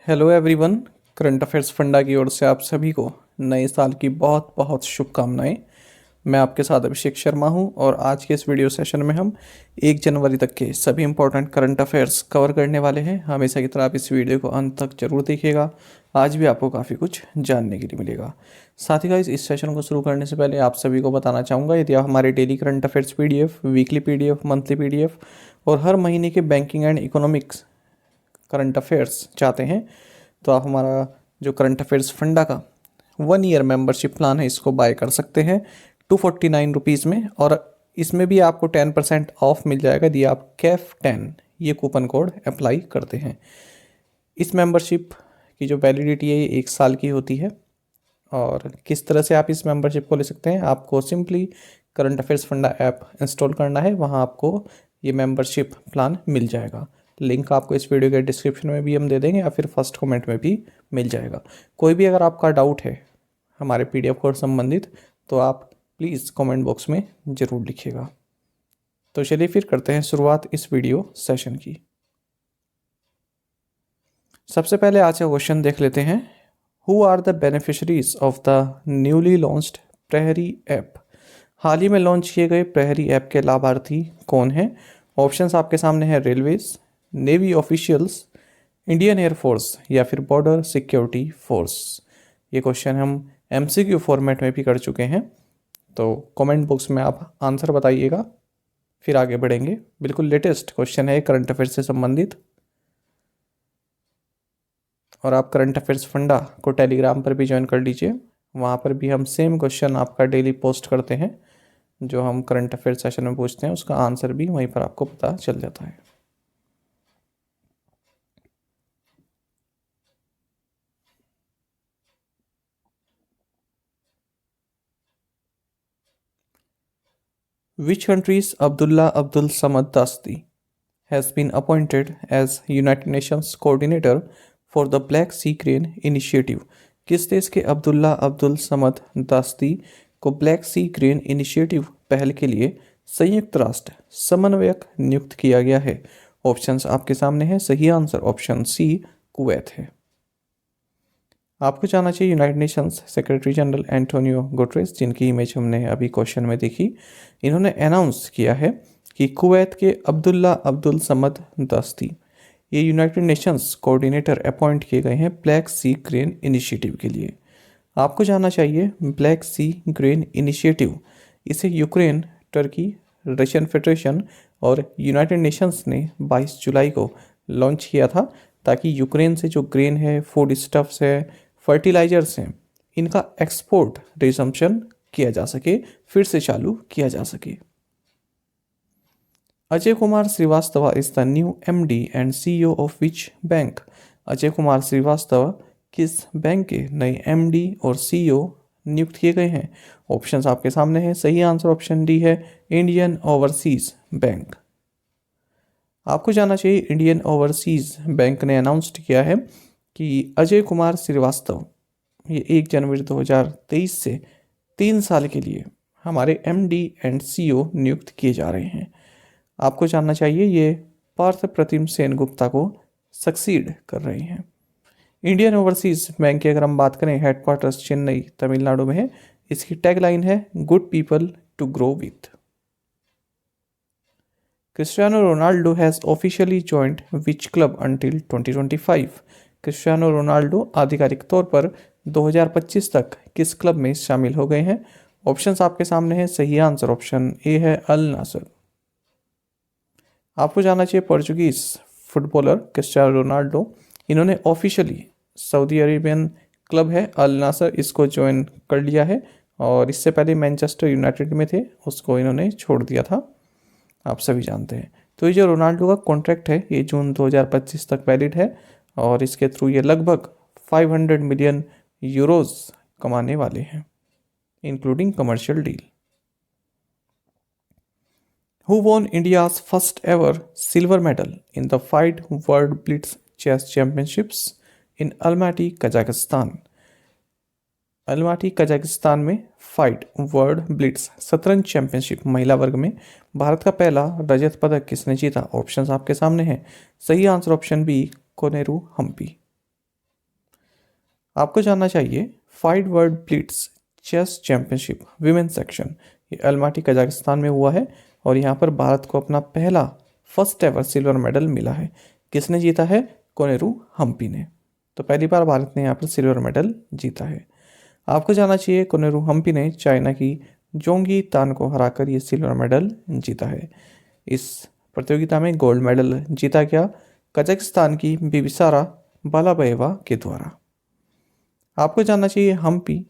Hello everyone. Current affairs funda की ओर से आप सभी को नए साल की बहुत बहुत शुभकामनाएं। मैं आपके साथ अभिषेक शर्मा हूं और आज के इस वीडियो सेशन में हम 1 जनवरी तक के सभी इंपॉर्टेंट करंट अफेयर्स कवर करने वाले हैं। हमेशा की तरह आप इस वीडियो को अंत तक जरूर देखिएगा। आज भी आपको काफ़ी कुछ जानने के लिए मिलेगा। साथ ही गाइस, इस सेशन को शुरू करने से पहले आप सभी को बताना चाहूँगा, यदि आप हमारे daily current affairs PDF, weekly PDF, monthly PDF और हर महीने के banking and economics current affairs चाहते हैं तो आप हमारा जो करंट अफेयर्स फंडा का 1 ईयर मेंबरशिप प्लान है इसको बाय कर सकते हैं 249 रुपीज़ में। और इसमें भी आपको 10% ऑफ मिल जाएगा यदि आप CAF10 ये कूपन कोड अप्लाई करते हैं। इस मेंबरशिप की जो वैलिडिटी है ये 1 साल की होती है। और किस तरह से आप इस मेंबरशिप को ले सकते हैं, आपको simply current affairs funda app install करना है, वहाँ आपको ये मेंबरशिप प्लान मिल जाएगा। लिंक आपको इस वीडियो के डिस्क्रिप्शन में भी हम दे देंगे या फिर फर्स्ट कमेंट में भी मिल जाएगा। कोई भी अगर आपका डाउट है हमारे पीडीएफ कोर्स संबंधित तो आप प्लीज़ कमेंट बॉक्स में ज़रूर लिखिएगा। तो चलिए फिर करते हैं शुरुआत इस वीडियो सेशन की। सबसे पहले आज का क्वेश्चन देख लेते हैं। Who are the beneficiaries of the newly launched Prahari app? हाल ही में लॉन्च किए गए प्रहरी ऐप के लाभार्थी कौन हैं? ऑप्शंस आपके सामने हैं railways, navy officials, Indian air force या फिर बॉर्डर सिक्योरिटी फोर्स। ये क्वेश्चन हम एमसीक्यू फॉर्मेट में भी कर चुके हैं, तो कमेंट बॉक्स में आप आंसर बताइएगा, फिर आगे बढ़ेंगे। बिल्कुल लेटेस्ट क्वेश्चन है करंट अफेयर से संबंधित। और आप करंट अफेयर्स फंडा को टेलीग्राम पर भी ज्वाइन कर लीजिए, वहाँ पर भी हम सेम क्वेश्चन आपका डेली पोस्ट करते हैं। जो हम करंट अफेयर सेशन में पूछते हैं उसका आंसर भी वहीं पर आपको पता चल जाता है। Which country's Abdullah Abdul Samad Dasti has been appointed as United Nations coordinator for the Black Sea Crane Initiative? किस देश के अब्दुल्ला अब्दुल समद दास्ती को ब्लैक सी क्रेन इनिशिएटिव पहल के लिए संयुक्त राष्ट्र समन्वयक नियुक्त किया गया है? ऑप्शंस आपके सामने हैं। सही आंसर ऑप्शन सी कुवैत है। आपको जानना चाहिए United Nations secretary general Antonio Guterres, जिनकी इमेज हमने अभी क्वेश्चन में देखी, इन्होंने अनाउंस किया है कि कुवैत के अब्दुल्ला अब्दुल समद दास्ती ये यूनाइटेड नेशंस कोऑर्डिनेटर अपॉइंट किए गए हैं ब्लैक सी ग्रेन इनिशिएटिव के लिए। आपको जानना चाहिए ब्लैक सी ग्रेन इनिशिएटिव, इसे यूक्रेन, टर्की, रशियन फेडरेशन और यूनाइटेड नेशंस ने 22 जुलाई को लॉन्च किया था, ताकि यूक्रेन से जो ग्रेन है, फूड स्टफ्स है, फर्टिलाइजर्स हैं, इनका एक्सपोर्ट रिजम्पशन किया जा सके, फिर से चालू किया जा सके। Ajay Kumar Srivastava is the new MD and CEO of which bank? Ajay Kumar Srivastava किस बैंक के नए MD और CEO नियुक्त किए गए हैं? ऑप्शंस आपके सामने हैं। सही आंसर ऑप्शन डी है, इंडियन ओवरसीज बैंक। आपको जानना चाहिए इंडियन ओवरसीज बैंक ने अनाउंस्ड किया है कि अजय कुमार श्रीवास्तव ये 1 जनवरी 2023 से 3 साल के लिए हमारे MD एंड CEO नियुक्त किए जा रहे हैं। आपको जानना चाहिए ये पार्थ प्रतिम सेन गुप्ता को सक्सीड कर रहे हैं। इंडियन ओवरसीज बैंक की अगर हम बात करें, हेडक्वार्टर्स चेन्नई तमिलनाडु में है। इसकी टैगलाइन है good people to grow with. Cristiano Ronaldo has officially joined which club until 2025? Cristiano Ronaldo आधिकारिक तौर पर 2025 तक किस क्लब में शामिल हो गए हैं? ऑप्शंस आपके सामने हैं। सही आंसर ऑप्शन ए है, अल नासर। आपको जानना चाहिए पोर्चुगीज फुटबॉलर क्रिस्टियानो रोनाल्डो, इन्होंने ऑफिशियली सऊदी अरेबियन क्लब है अल नासर, इसको ज्वाइन कर लिया है। और इससे पहले मैनचेस्टर यूनाइटेड में थे, उसको इन्होंने छोड़ दिया था, आप सभी जानते हैं। तो ये जो रोनाल्डो का कॉन्ट्रैक्ट है ये जून 2025 तक वैलिड है और इसके थ्रू ये लगभग 500 मिलियन यूरोज कमाने वाले हैं, including commercial deal. Who won India's first ever silver medal in the FIDE World Blitz Chess Championships in Almaty, Kazakhstan? Almaty Kazakhstan में फाइट वर्ल्ड ब्लिट्स शतरंज चैंपियनशिप महिला वर्ग में भारत का पहला रजत पदक किसने जीता? ऑप्शंस आपके सामने हैं। सही answer option B, Koneru Humpy. आपको जानना चाहिए five world blitz chess championship women section, ये अल्माटी कजाकिस्तान में हुआ है और यहाँ पर भारत को अपना पहला फर्स्ट एवर सिल्वर मेडल मिला है। किसने जीता है? कोनेरू हम्पी ने। तो पहली बार भारत ने यहाँ पर सिल्वर मेडल जीता है। आपको जानना चाहिए कोनेरू हम्पी ने चाइना की जोंगी तान को हराकर ये सिल्वर मेडल जीता है। इस प्रतियोगिता में गोल्ड मेडल जीता गया कजाकिस्तान की बिबिसारा बालाबाएवा के द्वारा। आपको जानना चाहिए हम्पी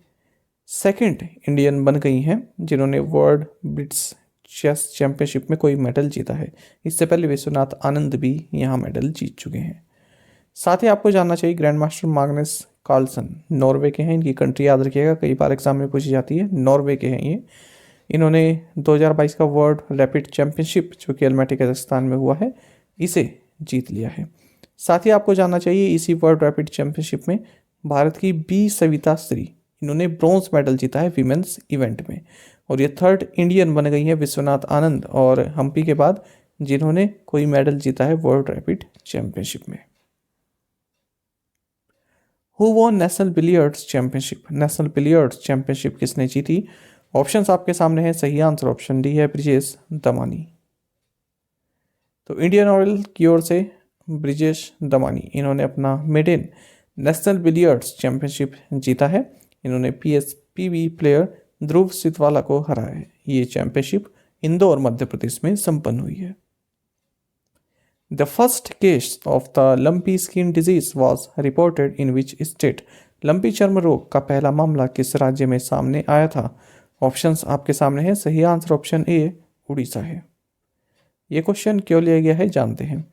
सेकंड इंडियन बन गई हैं जिन्होंने वर्ल्ड ब्लिट्स चेस चैंपियनशिप में कोई मेडल जीता है। इससे पहले विश्वनाथ आनंद भी यहाँ मेडल जीत चुके हैं। साथ ही आपको जानना चाहिए ग्रैंड मास्टर माग्नस कार्लसन नॉर्वे के हैं। इनकी कंट्री याद रखिएगा, कई बार एग्जाम में पूछी जाती है। नॉर्वे के हैं ये। इन्होंने 2022 का वर्ल्ड रैपिड चैंपियनशिप जो कि अल्माटी कजाकिस्तान में हुआ है इसे जीत लिया है। साथ ही आपको जानना चाहिए इसी वर्ल्ड रैपिड चैंपियनशिप में भारत की बी सविता श्री, इन्होंने ब्रॉन्ज मेडल जीता है विमेंस इवेंट में और ये थर्ड इंडियन बन गई है विश्वनाथ आनंद और हम्पी के बाद जिन्होंने कोई मेडल जीता है वर्ल्ड रैपिड चैंपियनशिप में। Who won national billiards championship, national billiards championship किसने जीती? ऑप्शंस आपके सामने है। सही आंसर ऑप्शन डी है ब्रिजेश दमानी। तो इंडियन ऑयल की ओर से ब्रिजेश दमानी, इन्होंने अपना मेडन नेशनल बिलियर्ड्स चैंपियनशिप जीता है। इन्होंने PSPB प्लेयर ध्रुव सितवाला को हराया है। ये चैंपियनशिप इंदौर मध्य प्रदेश में संपन्न हुई है। The first case of the lumpy skin disease was reported in which state, lumpy चर्म रोग का पहला मामला किस राज्य में सामने आया था? ऑप्शंस आपके सामने हैं। सही आंसर ऑप्शन ए उड़ीसा है। ये क्वेश्चन क्यों लिया गया है जानते हैं।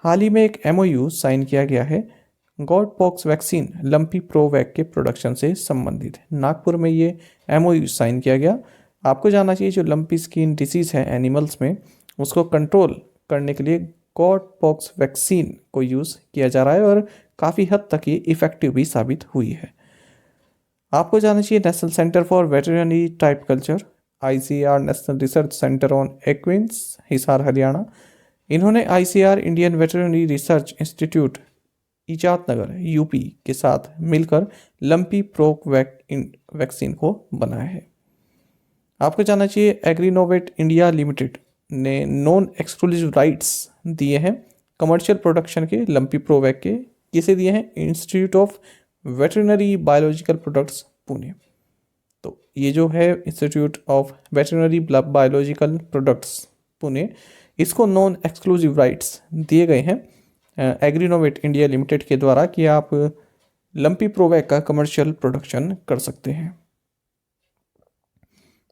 हाल ही में एक MOU साइन किया गया है God pox vaccine lumpy provoke के प्रोडक्शन से संबंधित। नागपुर में ये MOU साइन किया गया। आपको जानना चाहिए जो लंपी स्किन डिसीज़ है एनिमल्स में उसको कंट्रोल करने के लिए गॉड पॉक्स वैक्सीन को यूज़ किया जा रहा है और काफ़ी हद तक ये इफ़ेक्टिव भी साबित हुई है। आपको जानना चाहिए national centre for veterinary type culture ICR national research centre on equines Hisar Haryana, इन्होंने ICR Indian veterinary research institute Izatnagar UP के साथ मिलकर लंपी प्रोक वैक्सीन को बनाया है। आपको जानना चाहिए एग्रीनोवेट इंडिया लिमिटेड ने नॉन एक्सक्लूसिव राइट्स दिए हैं कमर्शियल प्रोडक्शन के लंपी प्रोवैक के। किसे दिए हैं? Institute of veterinary biological products Pune. तो ये जो है institute of veterinary biological products Pune, इसको नॉन एक्सक्लूसिव राइट्स दिए गए हैं एग्रीनोवेट इंडिया लिमिटेड के द्वारा कि आप लंपी प्रोवैक का कमर्शियल प्रोडक्शन कर सकते हैं।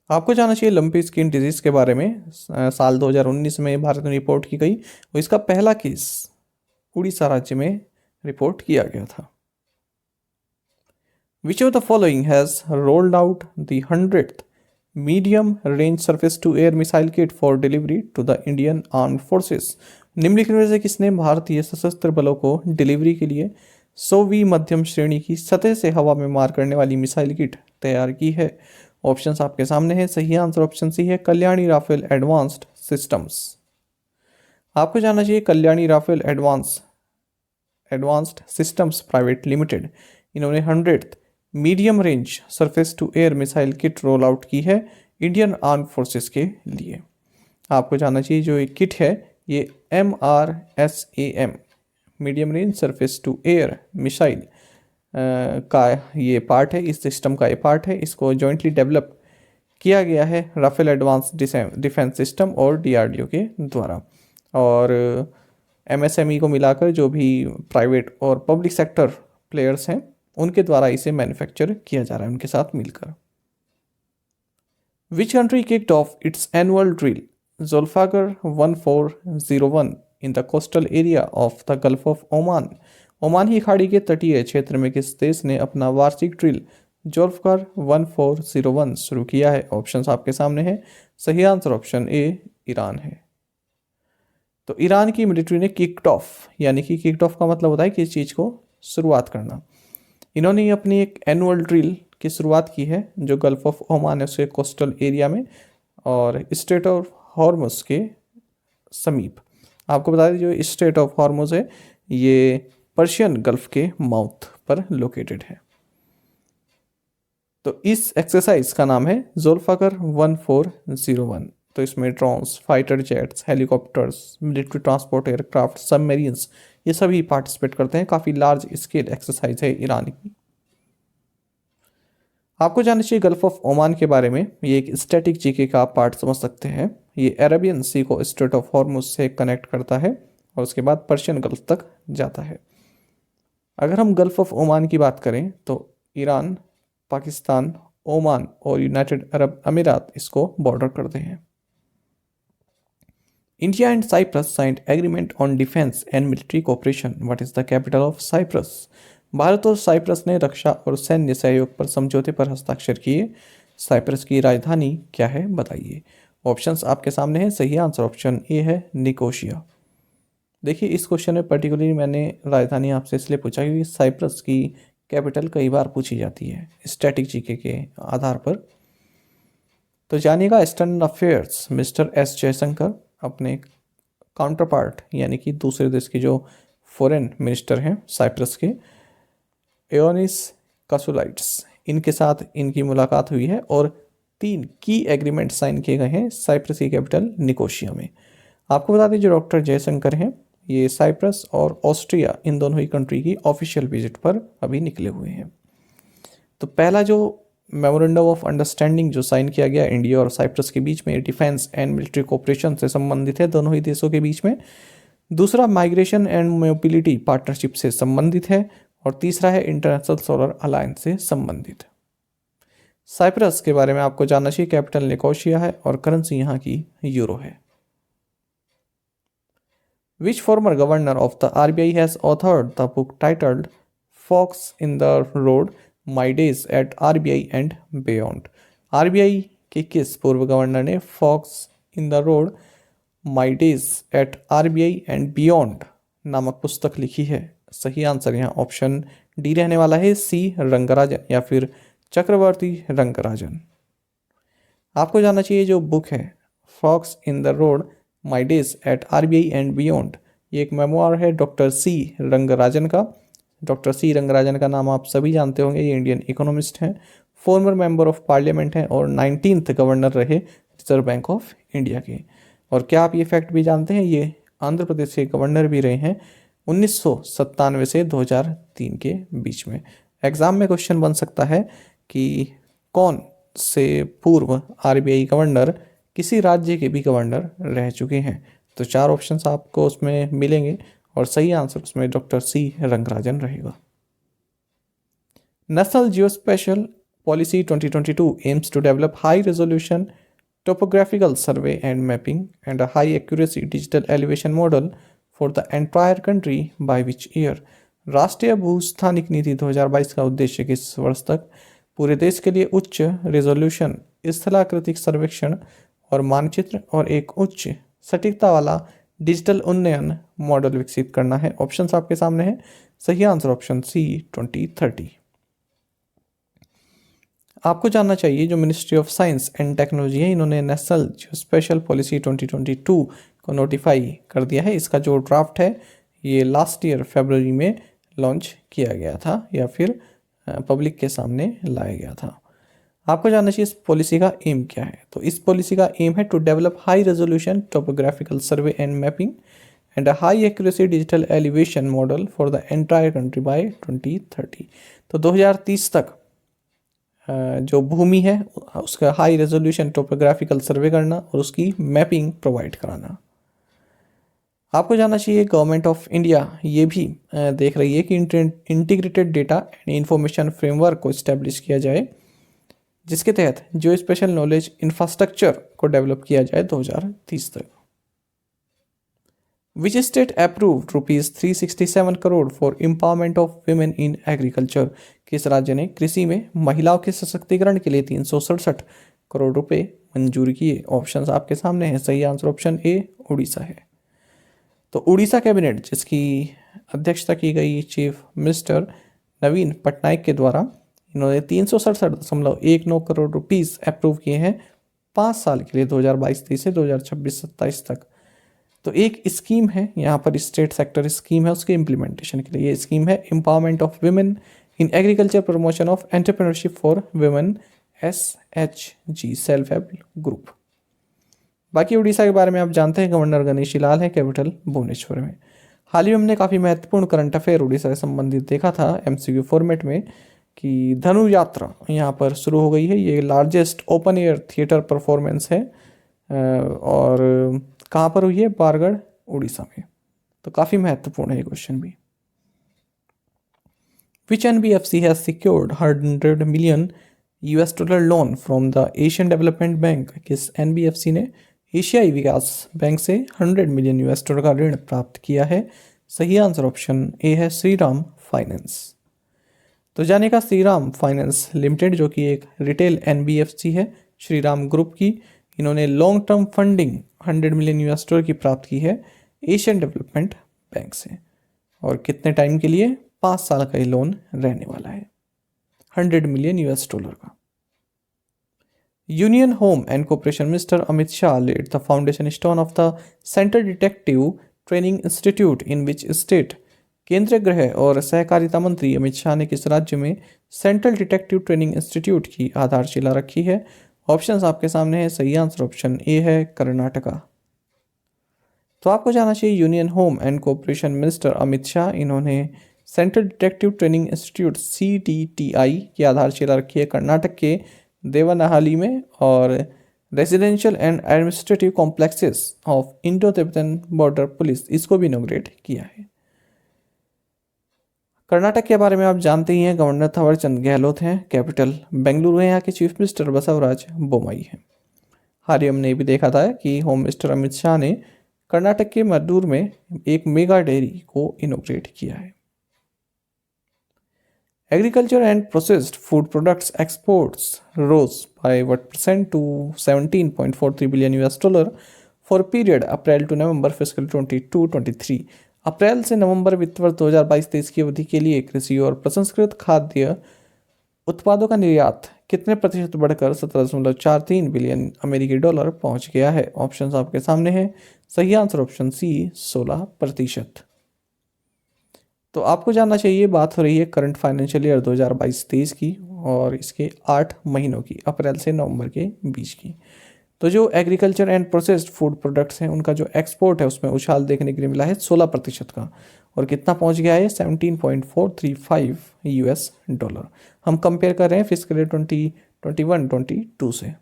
आपको जानना चाहिए लंपी स्किन डिजीज़ के बारे में। साल 2019 में भारत में रिपोर्ट की गई और इसका पहला केस उड़ीसा राज्य में रिपोर्ट किया गया था। Which of the following has rolled out the 100th medium range surface to air missile kit for delivery to the Indian Armed Forces? निम्नलिखित में से किसने भारतीय सशस्त्र बलों को डिलीवरी के लिए 100वीं मध्यम श्रेणी की सतह से हवा में मार करने वाली मिसाइल किट तैयार की है? ऑप्शंस आपके सामने हैं। सही आंसर ऑप्शन सी है कल्याणी राफेल एडवांस्ड सिस्टम्स। आपको जानना चाहिए Kalyani Rafael advanced systems private limited, इन्होंने 100th medium range surface to air missile kit roll out की है इंडियन आर्म फोर्सेस के लिए। आपको जानना चाहिए जो एक किट है ये MRSAM medium range surface to air missile का ये पार्ट है, इस सिस्टम का ये पार्ट है। इसको जॉइंटली डेवलप किया गया है राफेल एडवांस डिफेंस सिस्टम और DRDO के द्वारा और MSME को मिलाकर जो भी प्राइवेट और पब्लिक सेक्टर प्लेयर्स हैं उनके द्वारा इसे मैन्युफैक्चर किया जा रहा है उनके साथ मिलकर। Which country kicked off its annual drill Zulfiqar 1401 in the coastal area of the gulf of Oman? Oman ही खाड़ी के तटीय क्षेत्र में किस देश ने अपना वार्षिक ड्रिल ज़ुल्फ़िकार 1401 शुरू किया है? ऑप्शंस आपके सामने हैं। सही आंसर ऑप्शन ए ईरान है। तो ईरान की मिलिट्री ने किक्ड ऑफ, यानी कि किक्ड ऑफ का मतलब होता है कि इस चीज़ को शुरुआत करना। इन्होंने अपनी एक एनुअल ड्रिल की शुरुआत की है जो गल्फ ऑफ ओमान है उसके कोस्टल एरिया में और स्ट्रेट ऑफ हॉर्मुज के समीप। आपको बता दें जो स्ट्रेट ऑफ हॉर्मुज है ये पर्शियन गल्फ के माउथ पर लोकेटेड है। तो इस एक्सरसाइज का नाम है ज़ुल्फ़िकार 1401। तो इसमें drones, fighter jets, helicopters, military transport aircraft, submarines, ये सभी पार्टिसिपेट करते हैं। काफ़ी लार्ज स्केल एक्सरसाइज है ईरान की। आपको जानना चाहिए गल्फ ऑफ ओमान के बारे में। ये एक स्टैटिक जीके का आप पार्ट समझ सकते हैं। ये अरेबियन सी को स्ट्रेट ऑफ हॉर्मुज से कनेक्ट करता है और उसके बाद पर्शियन गल्फ तक जाता है। अगर हम गल्फ ऑफ ओमान की बात करें तो ईरान, पाकिस्तान, ओमान और यूनाइटेड अरब अमीरात इसको बॉर्डर करते हैं। India and Cyprus signed agreement on defence and military cooperation. What is the capital of Cyprus? Bharat और साइप्रस ने रक्षा और सैन्य सहयोग पर समझौते पर हस्ताक्षर किए। साइप्रस की राजधानी क्या है बताइए। ऑप्शंस आपके सामने हैं। सही आंसर ऑप्शन ए है निकोशिया। देखिए इस क्वेश्चन में पर्टिकुलरली मैंने राजधानी आपसे इसलिए पूछा क्योंकि साइप्रस की कैपिटल कई बार पूछी जाती है स्टैटिक जीके के आधार पर। तो जानिएगा external affairs mister S Jaishankar अपने काउंटर पार्ट यानी कि दूसरे देश के जो फॉरेन मिनिस्टर हैं साइप्रस के, एयोनिस कासुलाइट्स, इनके साथ इनकी मुलाकात हुई है और 3 की एग्रीमेंट साइन किए गए हैं साइप्रस की कैपिटल निकोशिया में। आपको बता दें जो डॉक्टर जयशंकर हैं ये साइप्रस और ऑस्ट्रिया इन दोनों ही कंट्री की ऑफिशियल विजिट पर अभी निकले हुए हैं। तो पहला जो मेमोरेंडम ऑफ अंडरस्टैंडिंग जो साइन किया गया इंडिया और साइप्रस के बीच में डिफेंस एंड मिलिट्री कोऑपरेशन से संबंधित है दोनों ही देशों के बीच में। दूसरा माइग्रेशन एंड मोबिलिटी पार्टनरशिप से संबंधित है और तीसरा है इंटरनेशनल सोलर अलायंस से संबंधित। साइप्रस के बारे में आपको जानना चाहिए कैपिटल निकोशिया है और करेंसी यहाँ की यूरो है। Which former governor of the RBI has authored the book titled Fox in the Road, My Days at RBI and Beyond? RBI के किस पूर्व गवर्नर ने फॉक्स in the road my days at RBI and beyond नामक पुस्तक लिखी है? सही आंसर यहाँ ऑप्शन डी रहने वाला है, सी रंगराजन या फिर चक्रवर्ती रंगराजन। आपको जानना चाहिए जो बुक है फॉक्स in the road my days at RBI and beyond, ये एक मेमोआर है डॉक्टर सी रंगराजन का। डॉक्टर सी रंगराजन का नाम आप सभी जानते होंगे, ये इंडियन इकोनॉमिस्ट हैं, फॉर्मर मेंबर ऑफ पार्लियामेंट हैं और 19th गवर्नर रहे रिजर्व बैंक ऑफ इंडिया के। और क्या आप ये फैक्ट भी जानते हैं ये आंध्र प्रदेश के गवर्नर भी रहे हैं 1997 से 2003 के बीच में। एग्जाम में क्वेश्चन बन सकता है कि कौन से पूर्व RBI गवर्नर किसी राज्य के भी गवर्नर रह चुके हैं। तो 4 ऑप्शंस आपको उसमें मिलेंगे और सही आंसर उसमें डॉक्टर सी रंगराजन रहेगा। National geospatial policy 2022 aims to develop high resolution topographical survey and mapping and a high accuracy digital elevation model for the entire country by which year. राष्ट्रीय भूस्थानिक नीति 2022 का उद्देश्य किस वर्ष तक पूरे देश के लिए उच्च रेजोल्यूशन स्थलाकृतिक सर्वेक्षण और मानचित्र और एक उच्च सटीकता वाला डिजिटल उन्नयन मॉडल विकसित करना है। ऑप्शंस आपके सामने हैं। सही आंसर ऑप्शन सी 2030। आपको जानना चाहिए जो ministry of science and technology है इन्होंने नेशनल स्पेशल पॉलिसी 2022 को नोटिफाई कर दिया है। इसका जो ड्राफ्ट है ये लास्ट ईयर फरवरी में लॉन्च किया गया था या फिर पब्लिक के सामने लाया गया था। आपको जानना चाहिए इस पॉलिसी का एम क्या है। तो इस पॉलिसी का एम है to develop high resolution topographical survey and mapping and a high accuracy digital elevation model for the entire country by 2030। तो 2030 तक जो भूमि है उसका हाई रेजोल्यूशन टोपोग्राफिकल सर्वे करना और उसकी मैपिंग प्रोवाइड कराना। आपको जानना चाहिए गवर्नमेंट ऑफ इंडिया ये भी देख रही है कि integrated data and information framework को इस्टेब्लिश किया जाए जिसके तहत जो स्पेशल नॉलेज इंफ्रास्ट्रक्चर को डेवलप किया जाए 2030 तक। Which state approved ₹367 crore for empowerment of women in agriculture. किस राज्य ने कृषि में महिलाओं के सशक्तिकरण के लिए 367 करोड़ रुपए मंजूर किए। ऑप्शंस आपके सामने हैं। सही आंसर ऑप्शन ए उड़ीसा है। तो उड़ीसा कैबिनेट जिसकी अध्यक्षता की गई चीफ मिनिस्टर नवीन पटनायक के द्वारा इन्होंने 367.19 करोड़ रुपीस अप्रूव किए हैं 5 साल के लिए 2022-23 से 2026-27 तक। तो एक स्कीम है यहाँ पर स्टेट सेक्टर स्कीम है उसके इम्प्लीमेंटेशन के लिए। ये स्कीम है empowerment of women in agriculture promotion of entrepreneurship for women SHG self help group. बाकी उड़ीसा के बारे में आप जानते हैं, गवर्नर गणेशी लाल है, कैपिटल भुवनेश्वर में। हाल ही में हमने काफ़ी महत्वपूर्ण करंट अफेयर उड़ीसा से संबंधित देखा था MCQ फॉर्मेट में कि धनु यात्रा यहाँ पर शुरू हो गई है। ये largest open air theatre performance है और कहाँ पर हुई है? बारगढ़, उड़ीसा में। तो काफ़ी महत्वपूर्ण है ये क्वेश्चन भी। Which NBFC has secured $100 million loan from the Asian development bank? किस NBFC ने एशियाई विकास बैंक से $100 मिलियन का ऋण प्राप्त किया है? सही आंसर ऑप्शन ए है श्रीराम फाइनेंस। तो जानेगा श्रीराम फाइनेंस लिमिटेड, जो कि एक रिटेल NBFC है श्रीराम ग्रुप की। इन्होंने लॉन्ग टर्म फंडिंग $100 मिलियन की प्राप्त की है एशियन डेवलपमेंट बैंक से। और कितने टाइम के लिए? 5 साल का ये लोन रहने वाला है, $100 मिलियन का। Union home and cooperation minister Amit Shah laid the foundation stone of the central detective training institute in which state? केंद्रीय गृह और सहकारिता मंत्री अमित शाह ने किस राज्य में सेंट्रल डिटेक्टिव ट्रेनिंग इंस्टीट्यूट की आधारशिला रखी है? ऑप्शंस आपके सामने है। सही आंसर ऑप्शन ए है कर्नाटका। तो आपको जानना चाहिए union home and cooperation minister Amit Shah, इन्होंने central detective training institute CDTI की आधारशिला रखी है कर्नाटक के देवनाहली में। और residential and administrative complexes of Indo Tibetan border police, इसको भी इनॉग्रेट किया है। कर्नाटक के बारे में आप जानते ही हैं, गवर्नर थावर चंद गहलोत हैं, कैपिटल बेंगलुरु है, यहाँ के चीफ मिनिस्टर बसवराज बोम्मई हैं। हाल ही हमने भी देखा था कि होम मिनिस्टर अमित शाह ने कर्नाटक के मद्दूर में एक मेगा डेयरी को इनॉग्रेट किया है। Agriculture and processed food products exports rose by what percent to $17.43 billion for period April to November fiscal 22-23? अप्रैल से नवंबर वित्त वर्ष 2022-23 की अवधि के लिए कृषि और प्रसंस्कृत खाद्य उत्पादों का निर्यात कितने प्रतिशत बढ़कर $17.43 बिलियन पहुंच गया है? ऑप्शंस आपके सामने हैं। सही आंसर ऑप्शन सी 16%। तो आपको जानना चाहिए, बात हो रही है करंट फाइनेंशियल ईयर 2022-23 की और इसके 8 महीनों की, अप्रैल से नवंबर के बीच की। तो जो agriculture and processed food products हैं उनका जो एक्सपोर्ट है उसमें उछाल देखने के लिए मिला है 16% का। और कितना पहुंच गया है? $17.435। हम कंपेयर कर रहे हैं फिस्कल ईयर 2021-22 से।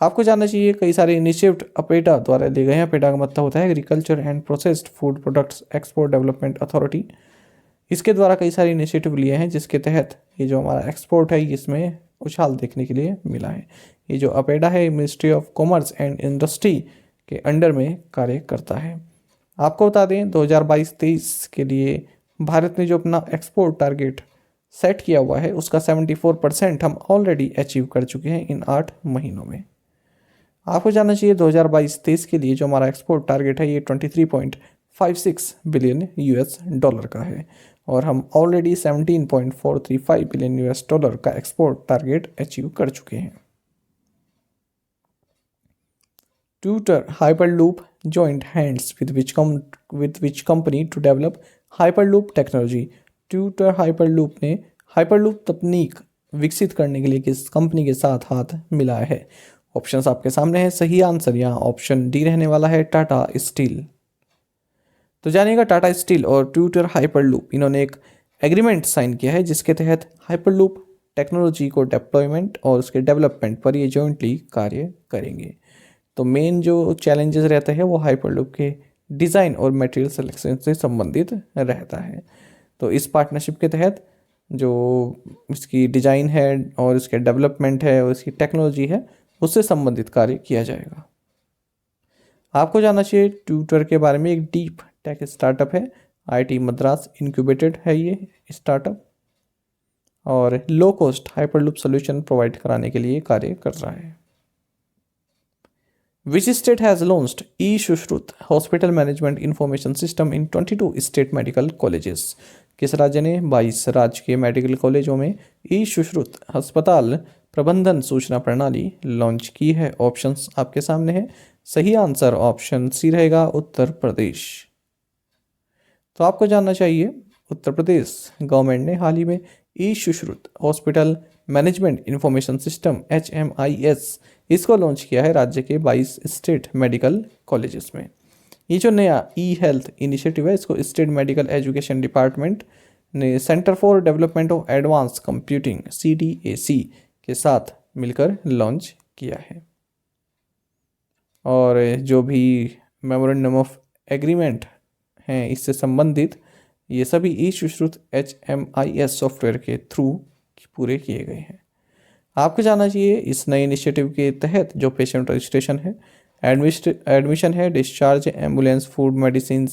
आपको जानना चाहिए कई सारे इनिशिएटिव अपेटा द्वारा लिए गए हैं। अपेटा का मतलब होता है agriculture and processed food products export development authority. इसके द्वारा कई सारे इनिशिएटिव लिए हैं जिसके तहत ये जो हमारा एक्सपोर्ट है इसमें उछाल देखने के लिए मिला है। ये जो अपेडा है ministry of commerce and industry के अंडर में कार्य करता है। आपको बता दें 2022-23 के लिए भारत ने जो अपना एक्सपोर्ट टारगेट सेट किया हुआ है उसका 74% हम ऑलरेडी अचीव कर चुके हैं इन 8 महीनों में। आपको जानना चाहिए 2022-23 के लिए जो हमारा एक्सपोर्ट टारगेट है ये $23.56 बिलियन का है और हम ऑलरेडी $17.435 बिलियन का एक्सपोर्ट टारगेट अचीव कर चुके हैं। Twitter hyperloop joined hands with which company to develop hyperloop technology? Twitter hyperloop ने हाइपरलूप तकनीक विकसित करने के लिए किस कंपनी के साथ हाथ मिलाया है? ऑप्शंस आपके सामने है। सही आंसर यहाँ ऑप्शन डी रहने वाला है, टाटा स्टील। तो जानिएगा टाटा स्टील और ट्विटर हाइपरलूप इन्होंने एक एग्रीमेंट साइन किया है जिसके तहत हाइपरलूप टेक्नोलॉजी को डिप्लॉयमेंट और उसके डेवलपमेंट पर ये जॉइंटली कार्य करेंगे। तो मेन जो चैलेंजेस रहते हैं वो हाइपरलूप के डिज़ाइन और मटेरियल सिलेक्शन से संबंधित रहता है। तो इस पार्टनरशिप के तहत जो इसकी डिज़ाइन है और इसके डेवलपमेंट है और इसकी टेक्नोलॉजी है उससे संबंधित कार्य किया जाएगा। आपको जानना चाहिए ट्विटर के बारे में, एक डीप टेक स्टार्टअप है, IIT मद्रास इनक्यूबेटेड है ये स्टार्टअप और low cost hyperloop solution provide कराने के लिए कार्य कर रहा है। Which state has launched e-सुश्रुत hospital management information system in 22 state medical colleges? किस राज्य ने 22 राज्य के मेडिकल कॉलेजों में ई-सुश्रुत अस्पताल प्रबंधन सूचना प्रणाली लॉन्च की है? ऑप्शंस आपके सामने है। सही आंसर ऑप्शन सी रहेगा, उत्तर प्रदेश। तो आपको जानना चाहिए उत्तर प्रदेश गवर्नमेंट ने हाल ही में e Sushrut hospital management information system HMIS इसको लॉन्च किया है राज्य के 22 स्टेट मेडिकल कॉलेजेस में। ये जो नया ई हेल्थ इनिशिएटिव है इसको स्टेट मेडिकल एजुकेशन डिपार्टमेंट ने centre for development of advance computing CDAC के साथ मिलकर लॉन्च किया है। और जो भी मेमोरेंडम ऑफ एग्रीमेंट हैं इससे संबंधित ये सभी ई सुश्रुत HMIS सॉफ्टवेयर के थ्रू पूरे किए गए हैं। आपको जानना चाहिए इस नए इनिशिएटिव के तहत जो पेशेंट रजिस्ट्रेशन है, एडमिशन है, discharge, ambulance, food, medicine,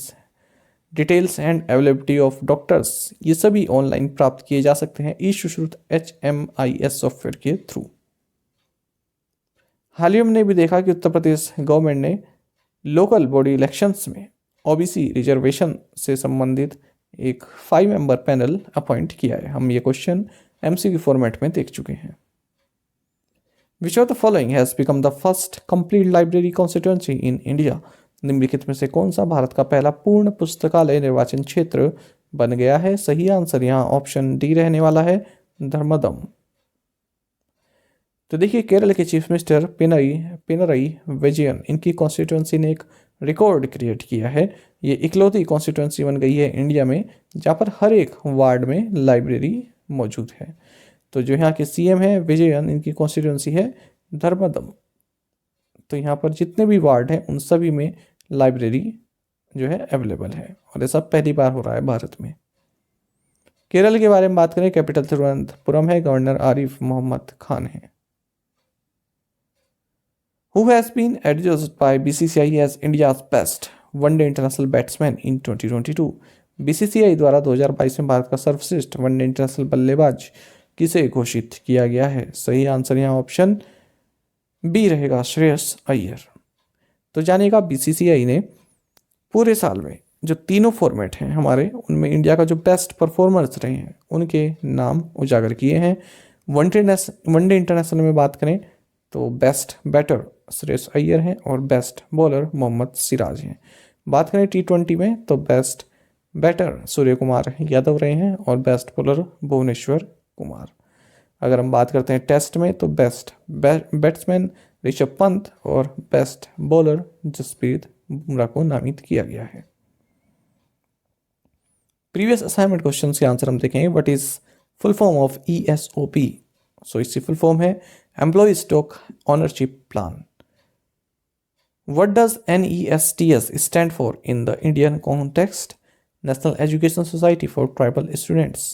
details and availability of doctors ये सभी ऑनलाइन प्राप्त किए जा सकते हैं ई सुश्रुत HMIS सॉफ्टवेयर के थ्रू। हाल ही में हमने भी देखा कि उत्तर प्रदेश गवर्नमेंट ने लोकल बॉडी इलेक्शंस में OBC रिजर्वेशन से संबंधित एक 5 मेंबर पैनल अपॉइंट किया है। हम ये क्वेश्चन MCQ फॉर्मेट में देख चुके हैं। Which of the following has become the first complete library constituency in India? निम्नलिखित में से कौन सा भारत का पहला पूर्ण पुस्तकालय निर्वाचन क्षेत्र बन गया है? सही आंसर यहाँ ऑप्शन डी रहने वाला है, धर्मदम। तो देखिए केरल के चीफ मिनिस्टर पिनरई विजयन इनकी कॉन्स्टिट्यूएंसी ने एक रिकॉर्ड क्रिएट किया है। ये इकलौती कॉन्स्टिट्यूएंसी बन गई है इंडिया में जहाँ पर हर एक वार्ड में लाइब्रेरी मौजूद है। तो जो यहाँ के CM है विजयन इनकी कॉन्स्टिट्यूएंसी है धर्मदम। तो यहाँ पर जितने भी वार्ड हैं उन सभी में लाइब्रेरी जो है अवेलेबल है और ऐसा पहली बार हो रहा है भारत में। केरल के बारे में बात करें, कैपिटल तिरुवनंतपुरम है, गवर्नर आरिफ मोहम्मद खान है। Who has been adjudged by BCCI as India's best one-day international batsman in 2022? BCCI द्वारा 2022 में भारत का सर्वश्रेष्ठ वनडे इंटरनेशनल बल्लेबाज किसे घोषित किया गया है? सही आंसर यहाँ ऑप्शन बी रहेगा, श्रेयस अय्यर। तो जानिएगा BCCI ने पूरे साल में जो तीनों फॉर्मेट हैं हमारे उनमें इंडिया का जो बेस्ट परफॉर्मर्स रहे हैं उनके नाम उजागर किए हैं। वनडे इंटरनेशनल में बात करें तो बेस्ट बैटर श्रेयस अय्यर हैं और बेस्ट बॉलर मोहम्मद सिराज हैं। बात करें T20 में तो बेस्ट बैटर सूर्य कुमार यादव रहे हैं और बेस्ट बॉलर भुवनेश्वर कुमार। अगर हम बात करते हैं टेस्ट में तो बेस्ट बैट्समैन ऋषभ पंत और बेस्ट बॉलर जसप्रीत बुमराह को नामित किया गया है। प्रीवियस असाइनमेंट क्वेश्चन के आंसर हम देखेंगे। What is full form of ESOP? So इसकी फुल फॉर्म है employee stock ownership plan. What does NESTS stand for in the Indian context? National Education Society for Tribal Students.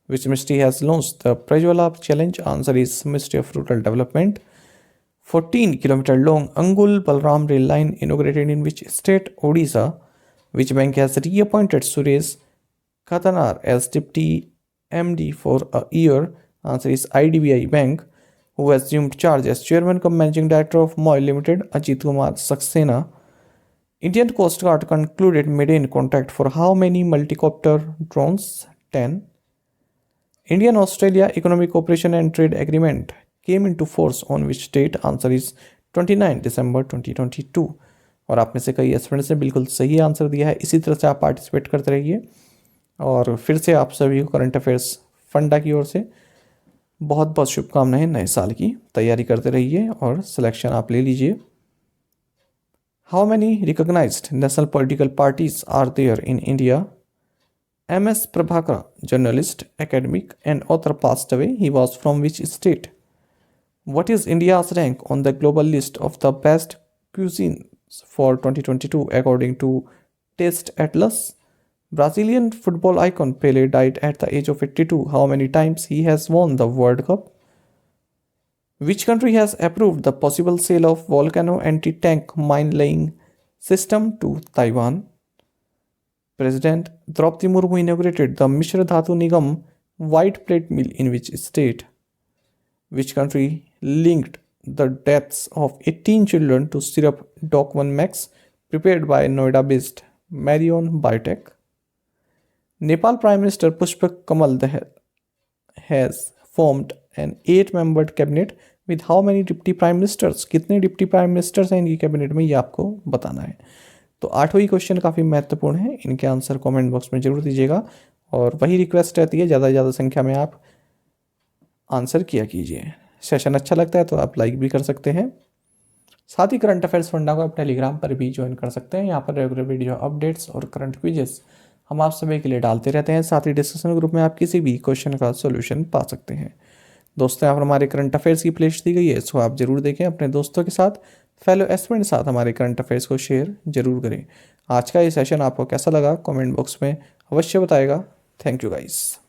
Which ministry has launched the Prajwala Challenge? Answer is Ministry of Rural Development. 14-kilometer long Angul Balram rail line inaugurated in which state? Odisha. Which bank has reappointed Suresh Khatanar as Deputy MD for a year? Answer is IDBI Bank. Who assumed charge as chairman cum managing director of MOIL Limited? Ajit Kumar Saxena. Indian Coast Guard concluded maiden contract for how many multi-copter drones? 10. Indian Australia Economic Cooperation and Trade Agreement came into force on which date? Answer is 29 December 2022. और आप में से कई students ने बिल्कुल सही answer दिया है। इसी तरह से आप पार्टिसिपेट करते रहिए और फिर से आप सभी को करंट अफेयर्स फंडा की ओर से बहुत बहुत शुभकामनाएं। नए साल की तैयारी करते रहिए और सिलेक्शन आप ले लीजिए। How many recognised national political parties are there in India? MS Prabhakara, journalist, academic and author, passed away. He was from which state? What is India's rank on the global list of the best cuisines for 2022 according to Taste Atlas? Brazilian football icon Pele died at the age of 82. How many times he has won the World Cup? Which country has approved the possible sale of volcano anti-tank mine-laying system to Taiwan? President Draupadi Murmu inaugurated the Mishra Dhatu Nigam white plate mill in which state? Which country linked the deaths of 18 children to syrup Doc 1 Max prepared by Noida-based Marion Biotech? Nepal Prime Minister Pushpak Kamal Dahal has formed an 8-membered cabinet with how many deputy prime ministers? कितने deputy prime ministers हैं इनकी cabinet में, ये आपको बताना है। तो 8वां question काफ़ी महत्वपूर्ण है, इनके आंसर कमेंट बॉक्स में जरूर दीजिएगा और वही रिक्वेस्ट रहती है, ज़्यादा से ज़्यादा संख्या में आप आंसर किया कीजिए। सेशन अच्छा लगता है तो आप लाइक भी कर सकते हैं। साथ ही करंट अफेयर्स फंडा को आप टेलीग्राम पर भी ज्वाइन कर सकते हैं। यहाँ पर रेगुलर वीडियो अपडेट्स और करंट क्विजेस हम आप सभी के लिए डालते रहते हैं। साथ ही डिस्कशन ग्रुप में आप किसी भी क्वेश्चन का सोल्यूशन पा सकते हैं। दोस्तों, यहाँ पर हमारे करंट अफेयर्स की प्लेलिस्ट दी गई है, इसको आप जरूर देखें। अपने दोस्तों के साथ, फेलो एस्पिरेंट के साथ हमारे करंट अफेयर्स को शेयर जरूर करें। आज का ये सेशन आपको कैसा लगा कमेंट बॉक्स में अवश्य बताएगा। Thank you guys.